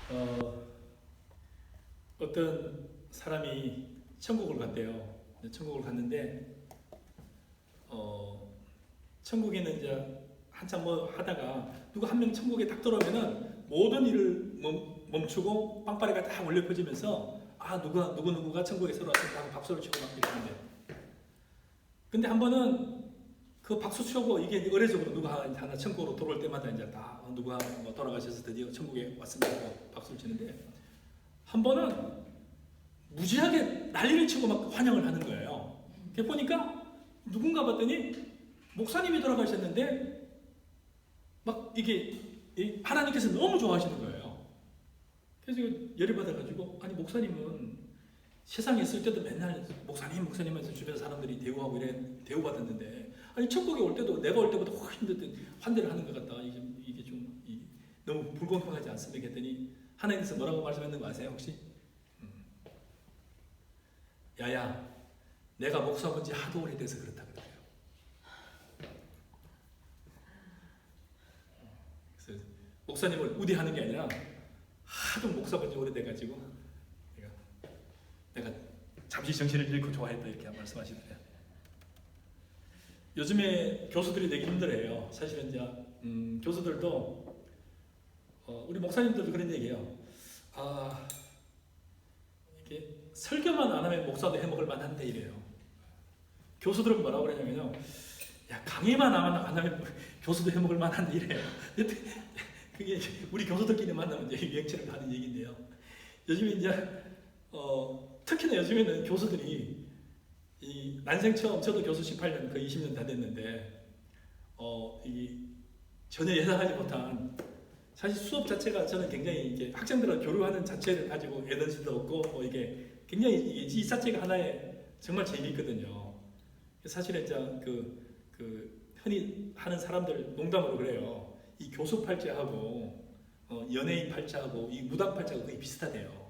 어, 어떤 사람이 천국을 갔대요. 천국을 갔는데 천국에는 이제 한참 뭐 하다가 누가 한 명 천국에 딱 들어오면은 모든 일을 멈추고 빵빠레가 딱 울려 퍼지면서 아 누구가 천국에 새로 왔다 하고 박수를 치고 막 이러는데, 근데 한 번은 그 박수 치고 이게 의례적으로 누가 하나 천국으로 들어올 때마다 이제 다 누가 뭐 돌아가셔서 드디어 천국에 왔습니다 하고 박수를 치는데, 한 번은 무지하게 난리를 치고 막 환영을 하는 거예요. 그래 보니까 누군가 봤더니 목사님이 돌아가셨는데 막 이게 하나님께서 너무 좋아하시는 거예요. 그래서 열이 받아가지고, 아니 목사님은 세상에 있을 때도 맨날 목사님 하면서 주변 사람들이 대우하고 이래 대우받았는데, 아니 천국에 올 때도 내가 올 때보다 훨씬 더 환대를 하는 것 같다. 이게 좀 너무 불공평하지 않습니까? 했더니 하나님께서 뭐라고 말씀했는 거 아세요 혹시? 야야, 내가 목사 본 지 하도 오래돼서 그렇다 그래요. 그래서 목사님을 우대하는 게 아니라 하도 목사 본 지 오래돼가지고 내가 잠시 정신을 잃고 좋아했다 이렇게 말씀하시더래요. 요즘에 교수들이 되게 힘들어해요. 사실은 이제 교수들도 우리 목사님들도 그런 얘기해요. 이게 설교만 안 하면 목사도 해먹을 만한데 이래요. 교수들은 뭐라고 그러냐면요, 야 강의만 안 하면 교수도 해먹을 만한데 이래요. 그게 우리 교수들끼리 만나면 이제 유행처럼 하는 얘기인데요. 요즘에 이제 특히나 요즘에는 교수들이 난생 처음, 저도 교수 18년 거의 20년 다 됐는데 전혀 예상하지 못한, 사실 수업 자체가 저는 굉장히 이제 학생들과 교류하는 자체를 가지고 에너지도 없고 이게 굉장히 이 자체가 하나의 정말 재미있거든요. 사실은 이제 그 흔히 하는 사람들 농담으로 그래요. 이 교수 팔자하고 연예인 팔자하고 이 무당 팔자가 거의 비슷하대요.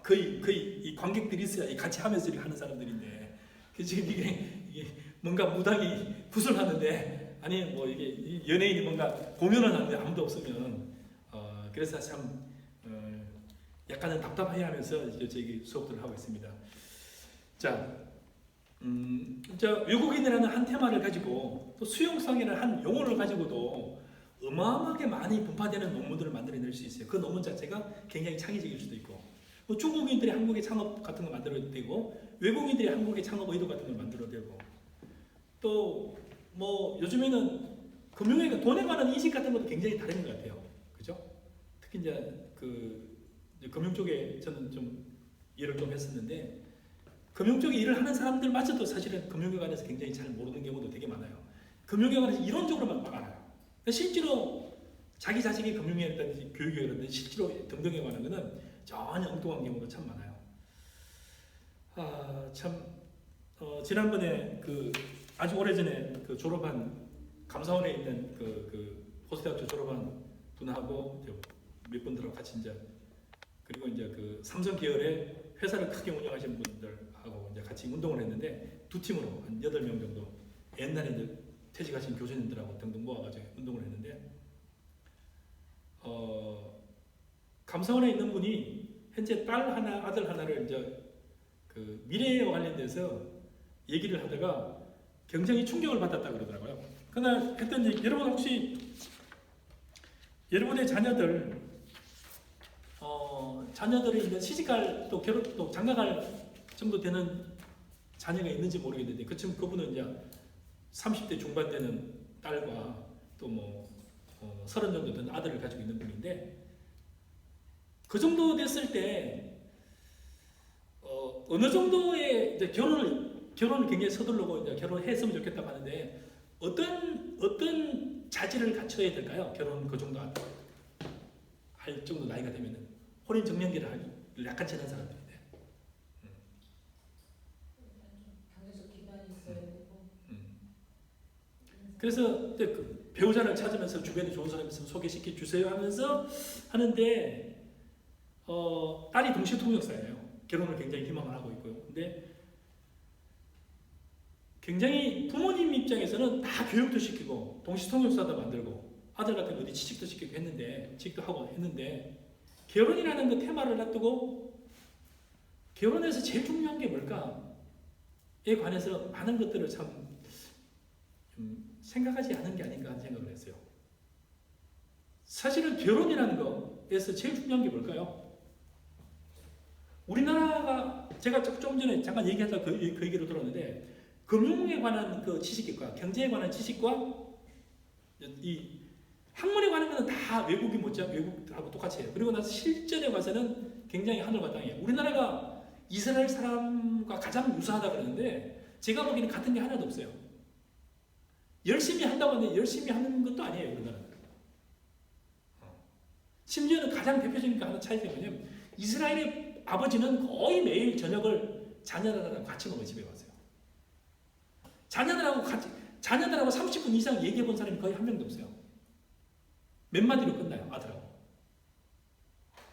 거의 이 관객들이 있어야 같이 하면서 이렇게 하는 사람들인데, 지금 이게 뭔가 무당이 굿을 하는데, 아니 뭐 이게 연예인이 뭔가 공연을 하는데 아무도 없으면 그래서 참 약간은 답답해하면서 이제 저희 수업들을 하고 있습니다. 자, 외국인이라는 한 테마를 가지고 또 수용성이라는 한 용어를 가지고도 어마어마하게 많이 분파되는 논문들을 만들어낼 수 있어요. 그 논문 자체가 굉장히 창의적일 수도 있고, 뭐 중국인들이 한국의 창업 같은 걸 만들어도 되고, 외국인들이 한국의 창업 의도 같은 걸 만들어도 되고, 또 뭐 요즘에는 금융에 돈에 관한 인식 같은 것도 굉장히 다른 것 같아요. 그죠? 특히 이제 금융 쪽에 저는 좀 일을 좀 했었는데, 금융 쪽에 일을 하는 사람들마저도 사실은 금융에 관해서 굉장히 잘 모르는 경우도 되게 많아요. 금융에 관해서 이론적으로만 막 알아요. 실제로 자기 자식이 금융이라든지 교육이라든지 실제로 등등에 관한 것은 전혀 엉뚱한 경우가 참 많아요. 지난번에 아주 오래전에 졸업한 감사원에 있는 포스트학교 졸업한 분하고 몇 분들하고 같이 이제, 그리고 이제 삼성 계열의 회사를 크게 운영하시는 분들하고 이제 같이 운동을 했는데, 두 팀으로 한 8명 정도 옛날에 이제 퇴직하신 교수님들하고 등등 모아가지고 운동을 했는데, 감사원에 있는 분이 현재 딸 하나, 아들 하나를 이제 미래에 관련돼서 얘기를 하다가 굉장히 충격을 받았다 그러더라고요. 그날 했던 얘기, 여러분 혹시 여러분의 자녀들이 이제 시집갈 또 결혼 또 장가갈 정도 되는 자녀가 있는지 모르겠는데, 그분은 이제 30대 중반 되는 딸과 또 뭐 30 정도 된 아들을 가지고 있는 분인데, 그 정도 됐을 때 어느 정도의 이제 결혼을 굉장히 서두르고 이제 결혼했으면 좋겠다고 하는데, 어떤 자질을 갖춰야 될까요? 결혼 그 정도 할 정도 나이가 되면은 혼인 정년기를 약간 지난 사람들인데. 경제적 기반이 있어야 되고. 그래서 배우자를 찾으면서 주변에 좋은 사람이 있으면 소개시켜 주세요 하면서 하는데, 딸이 동시 통역사예요. 결혼을 굉장히 희망을 하고 있고요. 근데 굉장히 부모님 입장에서는 다 교육도 시키고 동시 통역사도 만들고 아들 같은 거 어디 취직도 시키고 했는데, 취직도 하고 했는데, 결혼이라는 그 테마를 놔두고 결혼에서 제일 중요한 게 뭘까에 관해서 많은 것들을 참 생각하지 않은 게 아닌가 하는 생각을 했어요. 사실은 결혼이라는 거에서 제일 중요한 게 뭘까요? 우리나라가 제가 조금 전에 잠깐 얘기하다 그 얘기로 들었는데 금융에 관한 그 지식과 경제에 관한 지식과 이 학문에 관한 것은 다 외국이 외국하고 똑같이 해요. 그리고 나서 실전에 가서는 굉장히 하늘과 땅이에요. 우리나라가 이스라엘 사람과 가장 유사하다 그러는데 제가 보기에는 같은 게 하나도 없어요. 열심히 한다고 하는데 열심히 하는 것도 아니에요. 우리나라는. 심지어는 가장 대표적인 거 하나 차이가 뭐냐면 이스라엘의 아버지는 거의 매일 저녁을 자녀들하고 같이 먹어요. 집에 와서요. 자녀들하고 30분 이상 얘기해 본 사람이 거의 한 명도 없어요. 몇 마디로 끝나요. 아들하고.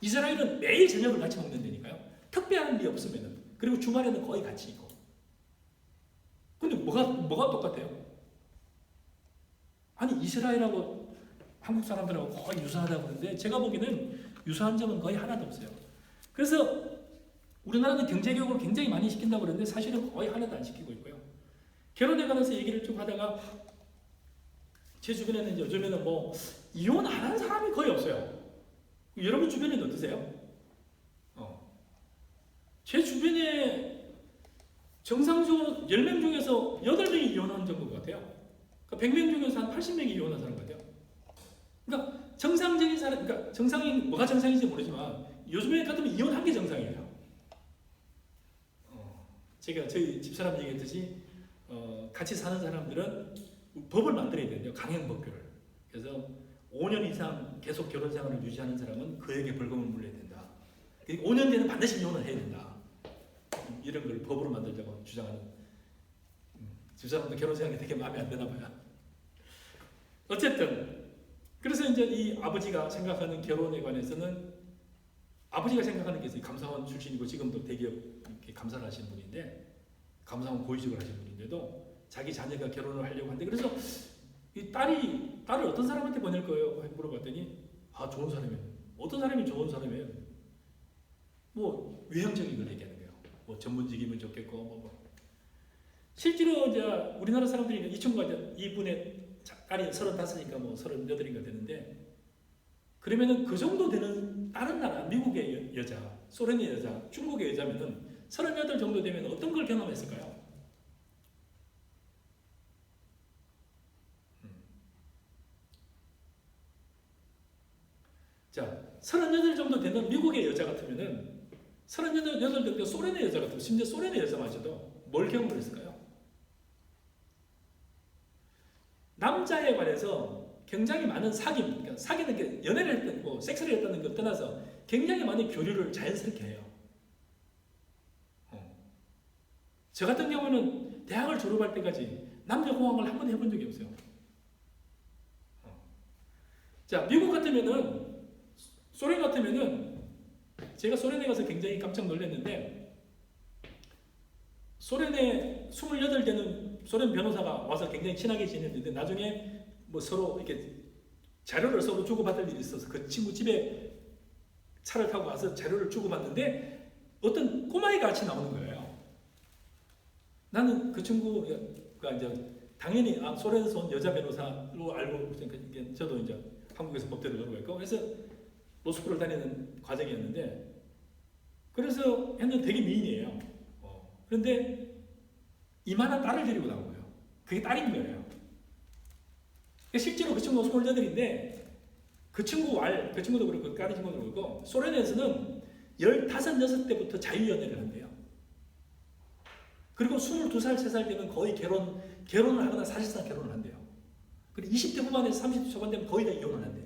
이스라엘은 매일 저녁을 같이 먹는 데니까요. 특별한 일이 없으면은. 그리고 주말에는 거의 같이 있고. 근데 뭐가 똑같아요? 아니 이스라엘하고 한국 사람들하고 거의 유사하다고 하는데 제가 보기에는 유사한 점은 거의 하나도 없어요. 그래서 우리나라는 경제교육을 굉장히 많이 시킨다고 그러는데 사실은 거의 하나도 안 시키고 있고요. 결혼에 관해서 얘기를 쭉 하다가 제 주변에는 요즘에는 뭐 이혼 안 하는 사람이 거의 없어요. 여러분 주변에는 어떠세요? 제 주변에 정상적으로 10명 중에서 8명이 이혼하는 정도 같아요. 그러니까 100명 중에서 한 80명이 이혼한 사람 같아요. 그러니까 정상적인 사람, 그러니까 정상이 뭐가 정상인지 모르지만 요즘에 같으면 이혼한 게 정상이에요. 제가 저희 집사람 얘기했듯이 같이 사는 사람들은 법을 만들어야 된대요. 강행법규를. 그래서 5년 이상 계속 결혼 생활을 유지하는 사람은 그에게 벌금을 물려야 된다. 5년 뒤에는 반드시 이혼을 해야 된다. 이런 걸 법으로 만들자고 주장하는 집사람도 결혼 생활이 되게 마음에 안 드나 봐요. 어쨌든 그래서 이제 이 아버지가 생각하는 결혼에 관해서는 아버지가 생각하는 게 있어요. 감사원 출신이고 지금도 대기업 감사를 하시는 분인데 감사원 고위직을 하시는 분인데도 자기 자녀가 결혼을 하려고 하는데 그래서 이 딸을 어떤 사람한테 보낼 거예요? 물어봤더니 좋은 사람이에요. 어떤 사람이 좋은 사람이에요? 뭐 외형적인 걸 얘기하는 거예요. 뭐 전문직이면 좋겠고 실제로 이제 우리나라 사람들이 이 친구가 이분의 딸이 35이니까 뭐 38인가 되는데 그러면은 그 정도 되는 다른 나라 미국의 여자, 소련의 여자, 중국의 여자면은 38 정도 되면 어떤 걸 경험했을까요? 자, 38 정도 되는 미국의 여자 같으면은 38 정도 소련의 여자 같으면 심지어 소련의 여자마저도 뭘 경험을 했을까요? 남자에 관해서 굉장히 많은 그러니까 사귀는 게 연애를 했던 거, 섹스를 했다는 걸 떠나서 굉장히 많은 교류를 자연스럽게 해요. 저 같은 경우는 대학을 졸업할 때까지 남녀 공학을 한 번 해본 적이 없어요. 자, 미국 같으면은 소련 같으면은 제가 소련에 가서 굉장히 깜짝 놀랐는데 소련에 28되는 소련 변호사가 와서 굉장히 친하게 지냈는데 나중에 뭐 서로 이렇게 자료를 서로 주고받을 일이 있어서 그 친구 집에 차를 타고 와서 자료를 주고받는데 어떤 꼬마애가 같이 나오는 거예요. 나는 그 친구가 이제 당연히 소련에서 온 여자 변호사로 알고 저도 이제 한국에서 법대를 배우고 있고 그래서 로스쿨을 다니는 과정이었는데 그래서 했는데 되게 미인이에요. 그런데 이만한 딸을 데리고 나온 거예요. 그게 딸인 거예요. 실제로 그 친구가 28인데 그 친구도 그렇고 다른 친구도 그렇고 소련에서는 15, 6때부터 자유연애를 한대요. 그리고 22살, 3살 되면 거의 결혼을 하거나 사실상 결혼을 한대요. 그리고 20대 후반에서 30대 초반 되면 거의 다 이혼을 한대요.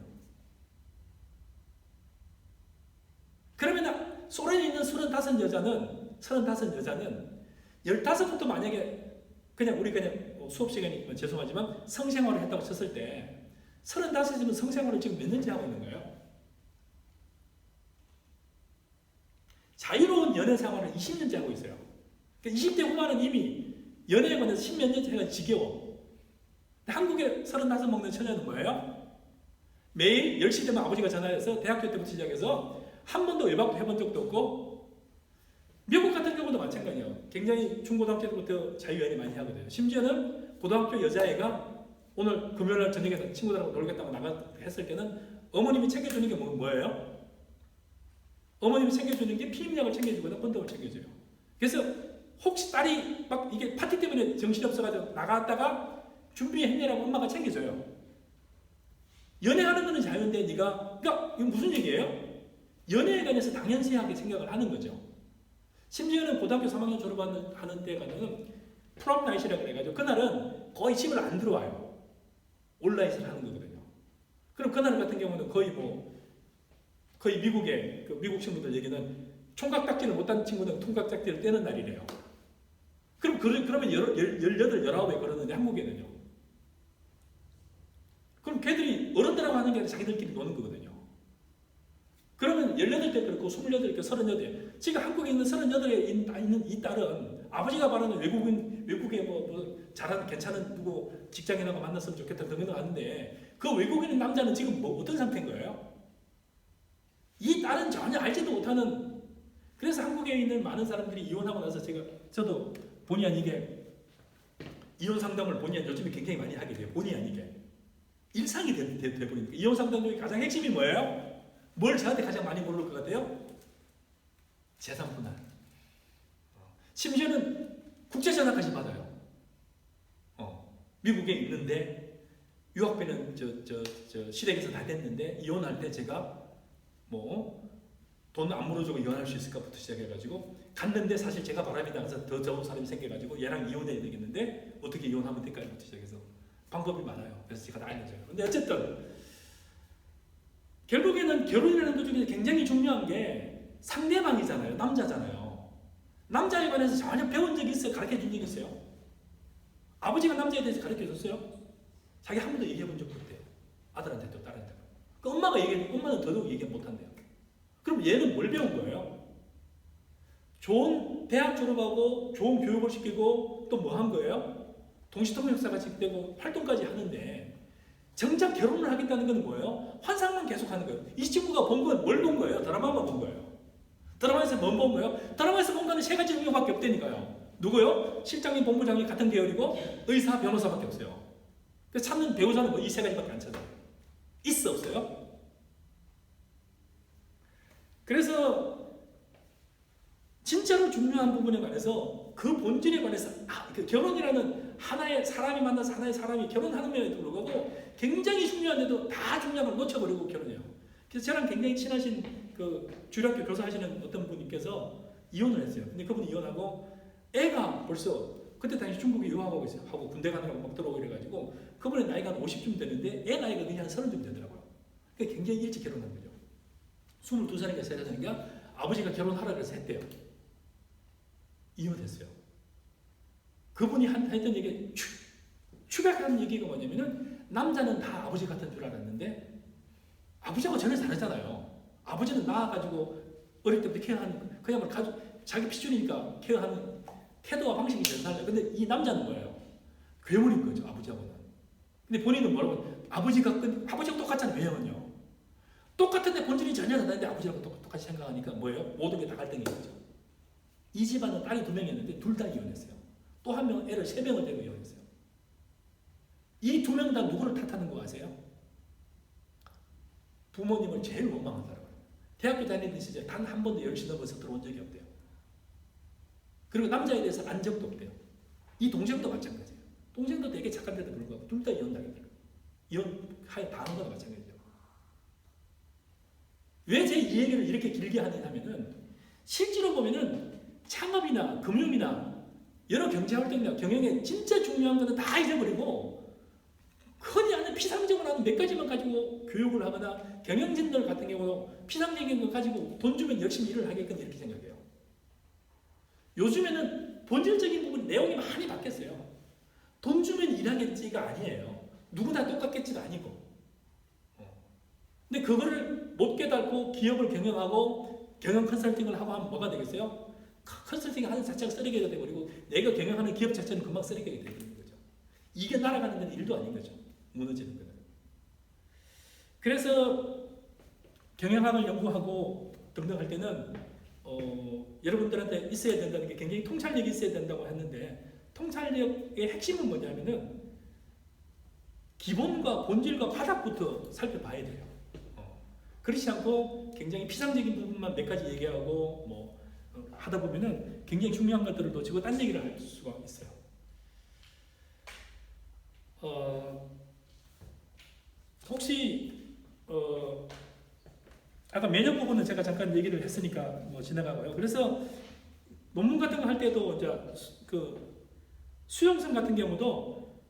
그러면 소련에 있는 35 여자는 15부터 만약에 우리 수업 시간이 죄송하지만 성생활을 했다고 쳤을 때 35이면 성생활을 지금 몇 년째 하고 있는 거예요? 자유로운 연애 생활을 20년째 하고 있어요. 그러니까 20대 후반은 이미 연애에 관해서 10몇 년째 해가 지겨워. 한국에 35 먹는 처녀는 뭐예요? 매일 10시 되면 아버지가 전화해서 대학교 때부터 시작해서 한 번도 외박도 해본 적도 없고 미국 같은 경우도 마찬가지예요. 굉장히 중고등학교 때부터 자유연애 많이 하거든요. 심지어는 고등학교 여자애가 오늘 금요일날 저녁에 친구들하고 놀겠다고 나가 했을 때는 어머님이 챙겨주는 게 뭐예요? 어머님이 챙겨주는 게 피임약을 챙겨주거나 건담을 챙겨줘요. 그래서 혹시 딸이 막 이게 파티 때문에 정신이 없어가지고 나갔다가 준비했냐라고 엄마가 챙겨줘요. 연애하는 거는 자유인데 네가 그러니까 이건 무슨 얘기예요? 연애에 관해서 당연시하게 생각을 하는 거죠. 심지어는 고등학교 3학년 졸업하는 때 가면은 프롬 나이트라고 해가지고 그날은 거의 집을 안 들어와요. 온라인에서 하는 거거든요. 그럼 그날 같은 경우는 거의 미국의 미국 친구들 얘기는 총각 딱지를 못한 친구는 총각 딱지를 떼는 날이래요. 그러면 18, 19에 그러는데 한국에는요. 그럼 걔들이 어른들하고 하는 게 아니라 자기들끼리 노는 거거든요. 그러면 18대 그렇고 28대, 38. 지금 한국에 있는 38에 있는 이 딸은 아버지가 바라는 외국에 잘하는 괜찮은 누구 직장인하고 만났으면 좋겠다 등등 하는데 그 외국에 있는 남자는 지금 어떤 상태인 거예요? 이 딸은 전혀 알지도 못하는. 그래서 한국에 있는 많은 사람들이 이혼하고 나서 저도 본의 아니게 이혼 상담을 본의 아니게 요즘에 굉장히 많이 하게 돼요. 본의 아니게 일상이 돼버리니까. 이혼 상담 중에 가장 핵심이 뭐예요? 뭘 저한테 가장 많이 물을 것 같아요? 재산 분할. 심지어는 국제전화까지 받아요. 미국에 있는데 유학비는 시댁에서 다 됐는데 이혼할 때 제가 돈 안 물어주고 이혼할 수 있을까부터 시작해가지고 갔는데 사실 제가 바람이 나가서 더 좋은 사람이 생겨가지고 얘랑 이혼해야 되겠는데 어떻게 이혼하면 될까부터 시작해서 방법이 많아요. 그래서 제가 다 알려줘요. 근데 어쨌든 결국에는 결혼이라는 것 중에 굉장히 중요한 게 상대방이잖아요. 남자잖아요. 남자에 관해서 전혀 배운 적이 있어요? 가르쳐 준 적이 있어요? 아버지가 남자에 대해서 가르쳐 줬어요? 자기 한 번도 얘기해 본 적도 없대요. 아들한테도 딸한테도. 그 엄마가 얘기해, 엄마는 더더욱 얘기 못한대요. 그럼 얘는 뭘 배운 거예요? 좋은 대학 졸업하고 좋은 교육을 시키고 또 뭐 한 거예요? 동시통역사가 집되고 활동까지 하는데 정작 결혼을 하겠다는 건 뭐예요? 환상만 계속 하는 거예요. 이 친구가 본 건 뭘 본 거예요? 드라마만 본 거예요. 드라마에서 뭘 본 거예요? 드라마에서 본 거는 세 가지 종류밖에 없다니까요. 누구요? 실장님, 본부장님 같은 계열이고 의사, 변호사밖에 없어요. 그래서 찾는 배우자는 이 세 가지밖에 안 찾아요. 있어 없어요? 그래서 진짜로 중요한 부분에 관해서 그 본질에 관해서 그 결혼이라는 하나의 사람이 만나서 하나의 사람이 결혼하는 면에도 불구하고 굉장히 중요한데도 다 중요한 걸 놓쳐버리고 결혼해요. 그래서 저랑 굉장히 친하신 그 주일학교 교사하시는 어떤 분께서 이혼을 했어요. 근데 그분이 이혼하고 애가 벌써 그때 당시 중국에 유학하고 있어요. 하고 군대 가느라고 막 들어오고 이래가지고 그분의 나이가 한 50쯤 되는데 애 나이가 그냥 한 30쯤 되더라고요. 그러니까 굉장히 일찍 결혼한 거죠. 22살인가 3살인가 아버지가 결혼하라 그래서 했대요. 이혼했어요. 그분이 했던 얘기, 추격하는 얘기가 뭐냐면은 남자는 다 아버지 같은 줄 알았는데 아버지하고 전혀 다르잖아요. 아버지는 낳아가지고 어릴 때부터 케어하는 그야말로 자기 피줄이니까 케어하는 태도와 방식이 전 달라요. 근데 이 남자는 뭐예요? 괴물인 거죠, 아버지하고는. 근데 본인은 뭐라고? 아버지하고 똑같잖아요. 왜냐면요. 똑같은데 본질이 전혀 다른데 아버지하고 똑같이 생각하니까 뭐예요? 모든 게 다 갈등인 거죠. 이 집안은 딸이 2명이었는데 둘 다 이혼했어요. 또 한 명은 애를 3명을 데리고 이혼했어요. 이 2명 다 누구를 탓하는 거 아세요? 부모님을 제일 원망한 사람이에요. 대학교 다니는 시절 단 한 번도 10시 넘어서 들어온 적이 없대요. 그리고 남자에 대해서 안 적도 없대요. 이 동생도 마찬가지예요. 동생도 되게 착한데도 불구하고 둘 다 이혼당했대요. 이혼하여 당한 거나 마찬가지죠. 왜 제 이 얘기를 이렇게 길게 하냐면은 실제로 보면은 창업이나 금융이나 여러 경제활동이나 경영에 진짜 중요한 거는 다 잊어버리고 흔히 하는 피상적으로 하는 몇 가지만 가지고 교육을 하거나 경영진들 같은 경우도 피상적인 거 가지고 돈 주면 열심히 일을 하게끔 이렇게 생각해요. 요즘에는 본질적인 부분 내용이 많이 바뀌었어요. 돈 주면 일하겠지가 아니에요. 누구나 똑같겠지가 아니고. 근데 그거를 못 깨닫고 기업을 경영하고 경영 컨설팅을 하고 하면 뭐가 되겠어요? 컨설팅 하는 자체가 쓰레기가 되버리고 내가 경영하는 기업 자체는 금방 쓰레기가 되는 거죠. 이게 날아가는 건 일도 아닌 거죠. 무너지는 거는. 그래서 경영학을 연구하고 등등 할 때는 여러분들한테 있어야 된다는 게 굉장히 통찰력이 있어야 된다고 했는데 통찰력의 핵심은 뭐냐면은 기본과 본질과 바닥부터 살펴봐야 돼요. 그렇지 않고 굉장히 피상적인 부분만 몇 가지 얘기하고 뭐 하다 보면은 굉장히 중요한 것들을 놓치고 딴 얘기를 할 수가 있어요. 혹시 아까 면역 부분은 제가 잠깐 얘기를 했으니까 뭐 지나가고요. 그래서 논문 같은 거 할 때도 이제 그 수용성 같은 경우도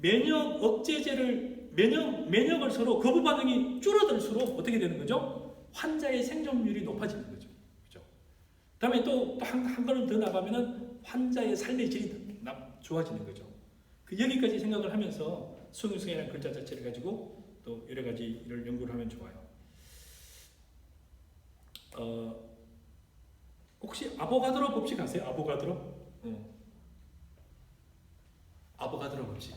면역 억제제를 면역을 서로 거부 반응이 줄어들수록 어떻게 되는 거죠? 환자의 생존율이 높아지는 거죠. 그죠? 그다음에 또 한 걸음 더 나가면은 환자의 삶의 질이 좋아지는 거죠. 그 여기까지 생각을 하면서 수용성이라는 글자 자체를 가지고 또 여러 가지 이를 연구를 하면 좋아요. 혹시 아보가드로 법칙 아세요? 아보가드로? 아보가드로 법칙.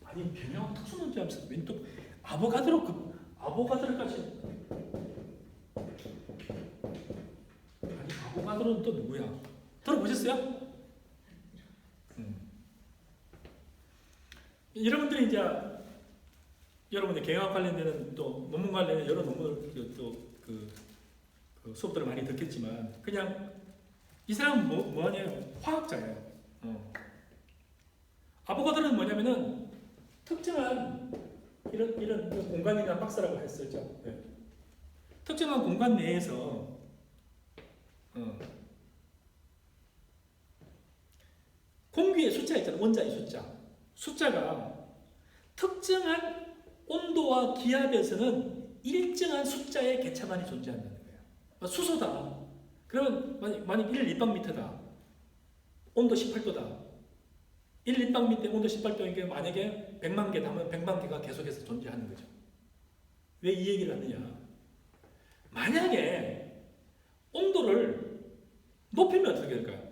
아니 변형 특수문제 하면서 또 아보가드로까지. 아니 아보가드로는 또 누구야? 들어보셨어요? 여러분들이 이제 여러분들 경영학 관련되는 또 논문 관련된 여러 논문을 그 수업들을 많이 듣겠지만 그냥 이 사람은 뭐하냐요? 화학자예요. 아보가드로는 뭐냐면은 특정한 이런 공간이나 박스라고 했었죠. 네. 특정한 공간 내에서 공기의 숫자 있잖아요. 원자의 숫자가 특정한 온도와 기압에서는 일정한 숫자의 객체만이 존재한다는 거예요. 수소다. 그러면 만약 1立方미터다. 온도 18도다. 1立方미터 온도 18도인 만약에 100만 개 하면 100만 개가 계속해서 존재하는 거죠. 왜 이 얘기를 하느냐? 만약에 온도를 높이면 어떻게 될까요?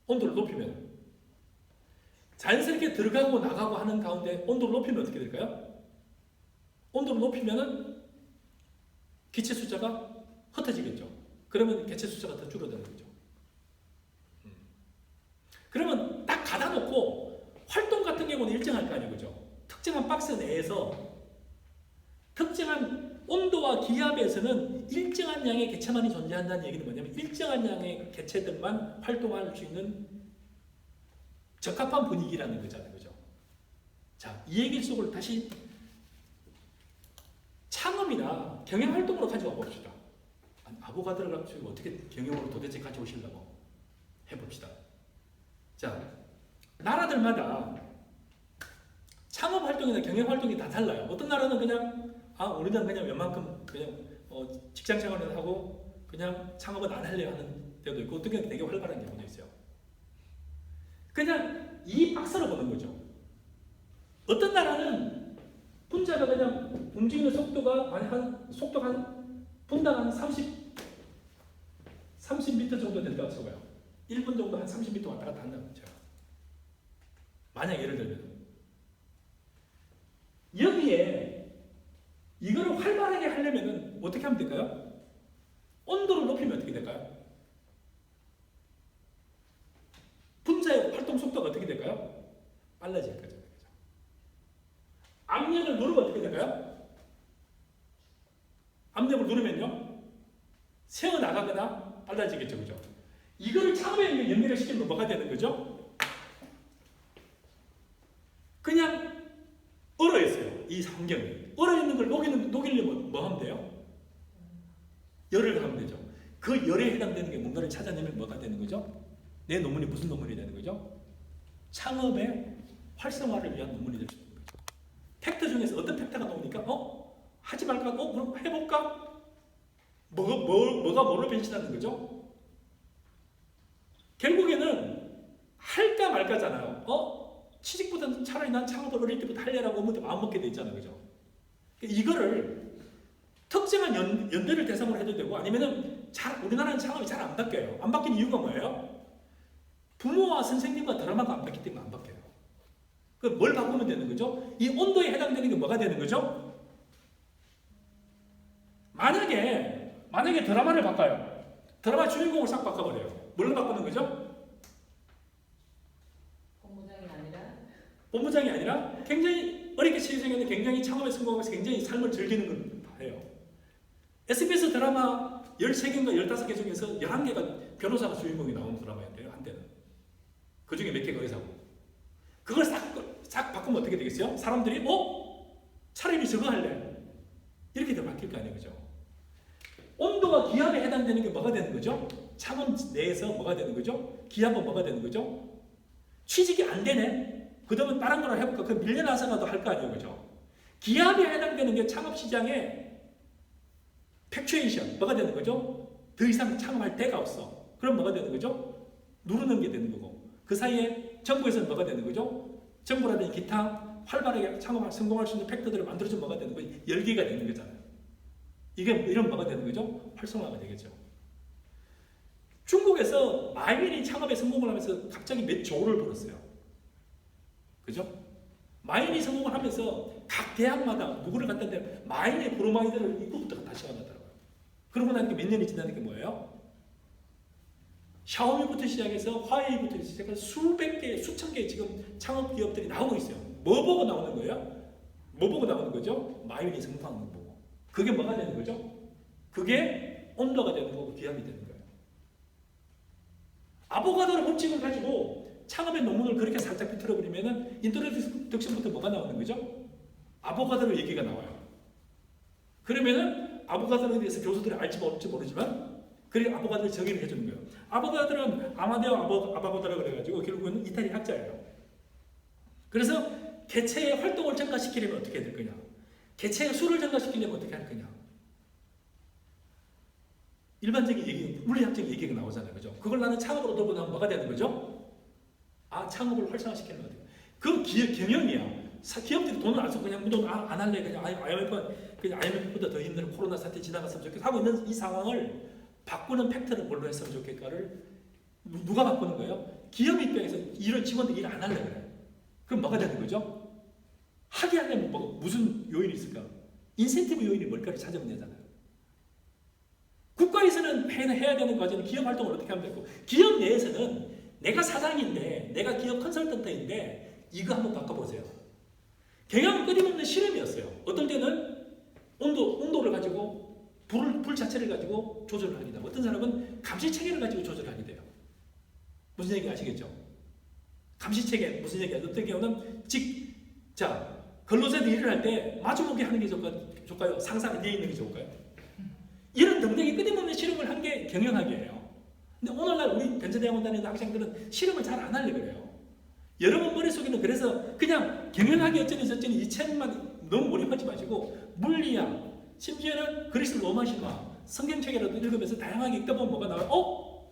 온도를 높이면 자연스럽게 들어가고 나가고 하는 가운데 온도를 높이면 어떻게 될까요? 온도를 높이면은 기체 숫자가 흩어지겠죠. 그러면 개체 숫자가 더 줄어드는 거죠. 그러면 딱 가다 놓고 활동 같은 경우는 일정할 거 아니에요. 그죠? 특정한 박스 내에서 특정한 온도와 기압에서는 일정한 양의 개체만이 존재한다는 얘기는 뭐냐면 일정한 양의 개체들만 활동할 수 있는 적합한 분위기라는 거잖아요. 그죠? 자, 이 얘기 속을 다시 창업이나 경영 활동으로 가져와 봅시다. 아보가드로를 가지고 어떻게 경영으로 도대체 가져오시려고 해봅시다. 자, 나라들마다 창업 활동이나 경영 활동이 다 달라요. 어떤 나라는 그냥 우리는 그냥 웬만큼 그냥 직장 생활을 하고 그냥 창업은 안 하려고 하는 데도 있고 어떤 경우는 되게 활발한 경우도 있어요. 그냥 이 박스로 보는 거죠. 어떤 나라는 분자가 그냥 움직이는 속도가 한 분당 한 30m 정도 된다고 쳐봐요. 1분 정도 한 30m 왔다 갔다 한다고 쳐요. 만약 예를 들면 여기에 이거를 활발하게 하려면 어떻게 하면 될까요? 온도를 높이면 어떻게 될까요? 분자의 활동 속도가 어떻게 될까요? 빨라질 거죠. 압력을 누르면 어떻게 될까요? 압력을 누르면요, 새어나가거나 빨라지겠죠. 그죠? 이거를 창업에 연결을 시키면 뭐가 되는 거죠? 그냥 얼어있어요. 이 환경이. 얼어있는 걸 녹이려면 뭐 하면 돼요? 열을 하면 되죠. 그 열에 해당되는 게 뭔가를 찾아내면 뭐가 되는 거죠? 내 논문이 무슨 논문이 되는 거죠? 창업의 활성화를 위한 논문이 될 수 있는 거죠. 팩터 중에서 어떤 팩터가 나오니까 하지 말까? 그럼 해볼까? 뭐가 뭐로 변신하는 거죠? 결국에는 할까 말까잖아요. 취직보다는 차라리 난 창업을 어릴 때부터 하려고 마음 먹게 돼 있잖아요. 그죠? 이거를 특정한 연대를 대상으로 해도 되고 아니면은 우리나라는 창업이 잘 안 바뀌어요. 안 바뀐 이유가 뭐예요? 부모와 선생님과 드라마가 안 바뀌기 때문에 안 바뀌어요. 뭘 바꾸면 되는 거죠? 이 온도에 해당되는 게 뭐가 되는 거죠? 만약에 드라마를 바꿔요. 드라마 주인공을 싹 바꿔버려요. 뭘로 바꾸는 거죠? 본부장이 아니라 굉장히 어렵게 취직생겼는데 굉장히 창업에 성공하면서 굉장히 삶을 즐기는 걸 해요. SBS 드라마 13개인가 15개 중에서 11개가 변호사가 주인공이 나오는 드라마였대요. 한때는. 그 중에 몇 개가 의사고. 그걸 싹 바꾸면 어떻게 되겠어요? 사람들이 차라리 저거 할래. 이렇게 더 바뀔 거 아니에요. 그죠? 온도가 기압에 해당되는 게 뭐가 되는 거죠? 창업 내에서 뭐가 되는 거죠? 기압은 뭐가 되는 거죠? 취직이 안 되네? 그러면 다른 거로 해볼까? 그 밀려나서라도 할 거 아니에요. 그죠? 기압에 해당되는 게 창업시장의 팩추에이션, 뭐가 되는 거죠? 더 이상 창업할 데가 없어. 그럼 뭐가 되는 거죠? 누르는 게 되는 거고. 그 사이에 정부에서는 뭐가 되는 거죠? 정부라든지 기타 활발하게 창업을 성공할 수 있는 팩터들을 만들어주면 뭐가 되는 거죠? 열기가 되는 거잖아요. 이런 뭐가 되는 거죠? 활성화가 되겠죠. 중국에서 마이민이 창업에 성공을 하면서 갑자기 몇 조를 벌었어요. 그죠? 마인이 성공을 하면서 각 대학마다 누구를 갖다는데 마인의 브로마이드를 입구부터 다시 만나더라고요. 그러고 나니까 몇 년이 지나니까 뭐예요? 샤오미부터 시작해서 화웨이부터 시작해서 수백 개, 수천 개 지금 창업 기업들이 나오고 있어요. 뭐 보고 나오는 거예요? 뭐 보고 나오는 거죠? 마인이 성공하는 거 보고. 그게 뭐가 되는 거죠? 그게 온도가 되는 거고 기압이 되는 거예요. 아보가도의 법칙을 가지고 창업의 논문을 그렇게 살짝 비틀어버리면 인트로덕션부터 뭐가 나오는 거죠? 아보가드로 얘기가 나와요. 그러면은 아보가드에 대해서 교수들이 알지 모를지 모르지만 그래 아보가드를 정의를 해주는 거예요. 아보가드는 아마데오 아보가드라고 그래가지고 결국은 이탈리아 학자예요. 그래서 개체의 활동을 증가시키려면 어떻게 해야 될 거냐? 개체의 수를 증가시키려면 어떻게 할 거냐? 일반적인 얘기, 물리학적인 얘기가 나오잖아요. 그죠? 그걸 나는 창업으로 들고 나면 뭐가 되는 거죠? 창업을 활성화시키는 거예요. 그 경영이야. 기업들이 돈을 안 쓰고 그냥 안 할래. 그냥 IMF보다 더 힘든 코로나 사태 지나갔으면 좋겠어. 하고 있는 이 상황을 바꾸는 팩트는 뭘로 했으면 좋겠까를 누가 바꾸는 거예요? 기업 입장에서 이런 직원들이 일 안 할래 그래. 그럼 뭐가 되는 거죠? 하게 하려면 무슨 요인이 있을까? 인센티브 요인이 뭘까를 찾으면 되잖아요. 국가에서는 해야 되는 과정은 기업 활동을 어떻게 하면 되고 기업 내에서는 내가 사장인데 내가 기업 컨설턴트인데 이거 한번 바꿔보세요. 경영은 끊임없는 실험이었어요. 어떨 때는 온도를 가지고 불 자체를 가지고 조절을 하게 되고 어떤 사람은 감시체계를 가지고 조절을 하게 돼요. 무슨 얘기 아시겠죠? 감시체계 무슨 얘기야? 어떤 경우는 근로자들이 일을 할 때 마주보게 하는 게 좋을까요? 상사가 뒤에 있는 게 좋을까요? 이런 등등의 끊임없는 실험을 한 게 경영학이에요. 근데 오늘날 우리 벤처대학원 다니는 학생들은 실험을 잘 안 하려고 그래요. 여러분 머릿속에는 그래서 그냥 경영학이 어쩌니 저쩌니 이 책만 너무 몰입하지 마시고 물리학, 심지어는 그리스 로마 신화, 성경책이라도 읽으면서 다양하게 읽다 보면 뭐가 나와요?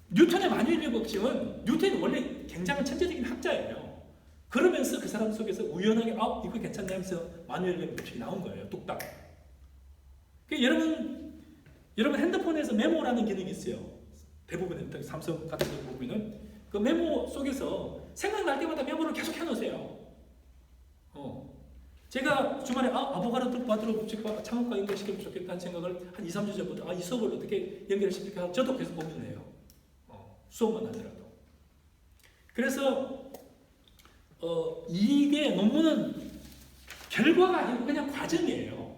뉴턴의 만유인의 법칙은 뉴턴이 원래 굉장한 천재적인 학자예요. 그러면서 그 사람 속에서 우연하게 이거 괜찮네 하면서 만유인의 법칙이 나온 거예요. 뚝딱. 여러분 핸드폰에서 메모라는 기능이 있어요. 대부분의 삼성 같은 거 보면은 그 메모 속에서 생각날 때마다 메모를 계속 해놓으세요. 제가 주말에 아보가드 받으러 창업과 연결시키면 좋겠다는 생각을 한 2-3주 전부터 이 수업을 어떻게 연결시킬까 하고 저도 계속 고민을 해요. 수업만 하더라도. 그래서 이게 논문은 결과가 아니고 그냥 과정이에요.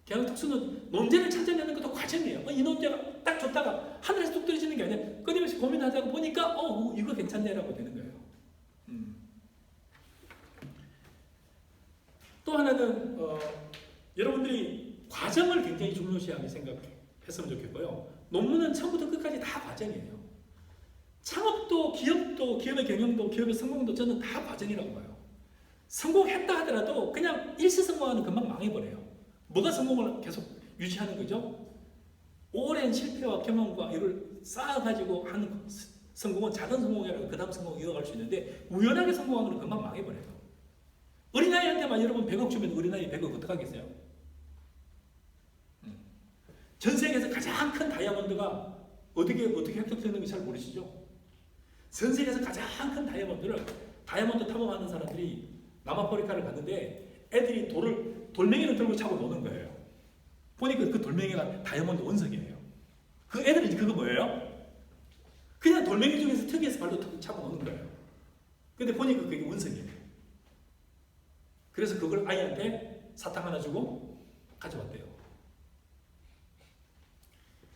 경영 특수는 논제를 찾아내는 것도 과정이에요. 이 논제가 딱 좋다가 하늘에서 뚝 떨어지는 게 아니라 끊임없이 고민하다가 보니까 이거 괜찮네라고 되는 거예요. 또 하나는 여러분들이 과정을 굉장히 중요시하게 생각했으면 좋겠고요. 논문은 처음부터 끝까지 다 과정이에요. 창업도 기업도 기업의 경영도 기업의 성공도 저는 다 과정이라고 봐요. 성공했다 하더라도 그냥 일시성공하는 금방 망해버려요. 뭐가 성공을 계속 유지하는 거죠? 오랜 실패와 경험과 이걸 쌓아가지고 하는 성공은 작은 성공이라고 그 다음 성공을 이어갈 수 있는데 우연하게 성공하는 건 금방 망해버려요. 어린아이한테만 여러분 100억 주면 어린아이 100억 어떡하겠어요? 전 세계에서 가장 큰 다이아몬드가 어떻게 획득되는지 잘 모르시죠? 전 세계에서 가장 큰 다이아몬드 탐험하는 사람들이 남아프리카를 갔는데 애들이 돌멩이를 들고 차고 노는 거예요. 보니까 그 돌멩이가 다이아몬드 원석이에요. 그 애들은 이제 그거 뭐예요? 그냥 돌멩이 중에서 특이해서 발로 탁 차고 노는 거예요. 근데 보니까 그게 원석이에요. 그래서 그걸 아이한테 사탕 하나 주고 가져왔대요.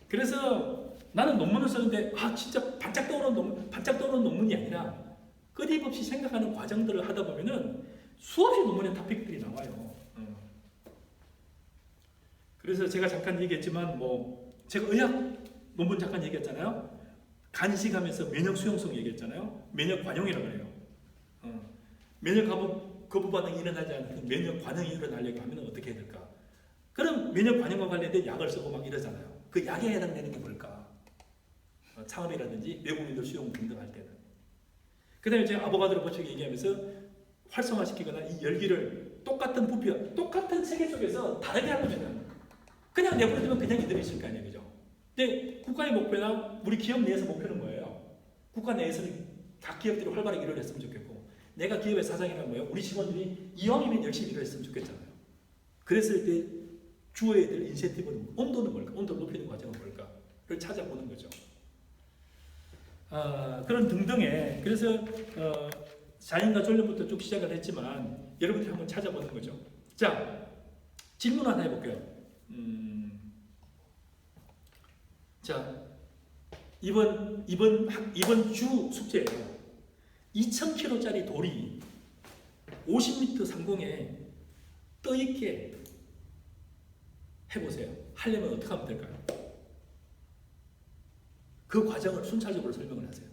그래서 나는 논문을 쓰는데 진짜 반짝 떠오르는 논문이 아니라 끊임없이 생각하는 과정들을 하다 보면은 수없이 논문의 토픽들이 나와요. 그래서 제가 잠깐 얘기했지만 제가 의학 논문 잠깐 얘기했잖아요. 간식하면서 면역 수용성 얘기했잖아요. 면역 관용이라고 그래요. 면역 거부 반응이 일어나지 않는 면역 관용이 일어나려고 하면 어떻게 해야 될까? 그럼 면역 관용과 관련된 약을 쓰고 막 이러잖아요. 그 약에 해당되는 게 뭘까? 창업이라든지 외국인들 수용 등등 할 때는. 그 다음에 제가 아보가드로 법칙 얘기하면서 활성화시키거나 이 열기를 똑같은 부피와 똑같은 세계 속에서 다르게 하려면 그냥 내버려두면 그냥 이대로 있을 거 아니에요. 그죠? 근데 국가의 목표나 우리 기업 내에서 목표는 뭐예요? 국가 내에서는 각 기업들이 활발하게 일을 했으면 좋겠고 내가 기업의 사장이라는 뭐예요? 우리 직원들이 이왕이면 열심히 일을 했으면 좋겠잖아요. 그랬을 때 주어야 될 인센티브는 온도는 뭘까? 온도를 높이는 과정은 뭘까?를 찾아보는 거죠. 그런 등등의 그래서 자연과 전론부터 쭉 시작을 했지만 여러분들이 한번 찾아보는 거죠. 자, 질문 하나 해볼게요. 자, 이번 주 숙제예요. 2000kg짜리 돌이 50m 상공에 떠 있게 해보세요. 하려면 어떻게 하면 될까요? 그 과정을 순차적으로 설명을 하세요.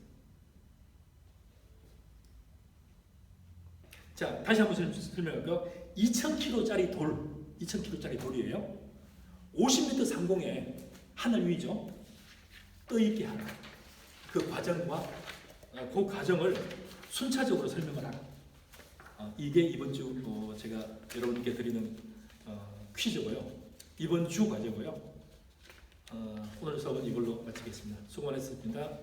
자, 다시 한번 설명할게요. 2000kg짜리 돌이에요. 50m 상공에 하늘 위죠. 떠 있게 하라. 그 과정과 그 과정을 순차적으로 설명을 하라. 이게 이번 주 제가 여러분께 드리는 퀴즈고요. 이번 주 과제고요. 오늘 수업은 이걸로 마치겠습니다. 수고 많으셨습니다.